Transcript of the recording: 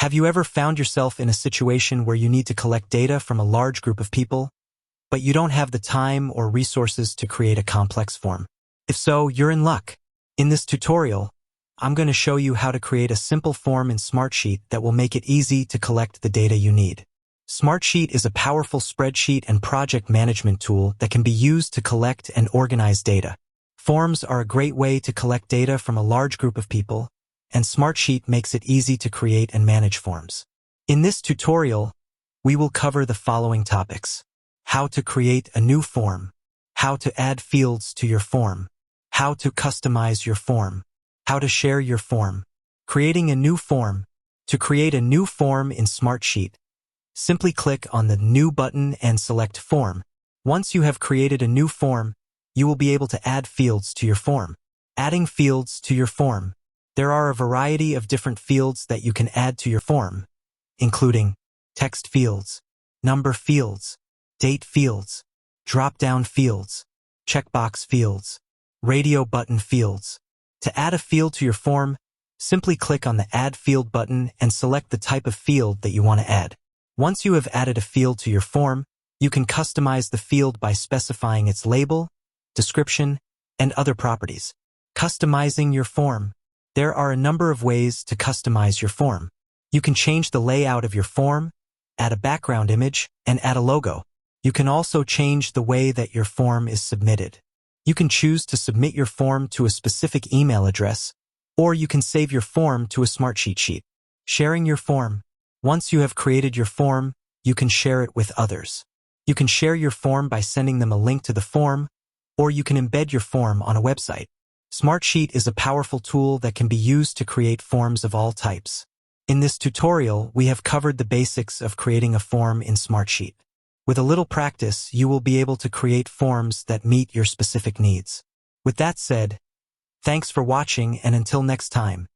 Have you ever found yourself in a situation where you need to collect data from a large group of people, but you don't have the time or resources to create a complex form? If so, you're in luck. In this tutorial, I'm going to show you how to create a simple form in Smartsheet that will make it easy to collect the data you need. Smartsheet is a powerful spreadsheet and project management tool that can be used to collect and organize data. Forms are a great way to collect data from a large group of people, and Smartsheet makes it easy to create and manage forms. In this tutorial, we will cover the following topics: how to create a new form, how to add fields to your form, how to customize your form, how to share your form, creating a new form. To create a new form in Smartsheet, simply click on the New button and select Form. Once you have created a new form, you will be able to add fields to your form. Adding fields to your form. There are a variety of different fields that you can add to your form, including text fields, number fields, date fields, drop-down fields, checkbox fields, radio button fields. To add a field to your form, simply click on the Add Field button and select the type of field that you want to add. Once you have added a field to your form, you can customize the field by specifying its label, description, and other properties. Customizing your form. There are a number of ways to customize your form. You can change the layout of your form, add a background image, and add a logo. You can also change the way that your form is submitted. You can choose to submit your form to a specific email address, or you can save your form to a Smartsheet sheet. Sharing your form. Once you have created your form, you can share it with others. You can share your form by sending them a link to the form, or you can embed your form on a website. Smartsheet is a powerful tool that can be used to create forms of all types. In this tutorial, we have covered the basics of creating a form in Smartsheet. With a little practice, you will be able to create forms that meet your specific needs. With that said, thanks for watching, and until next time.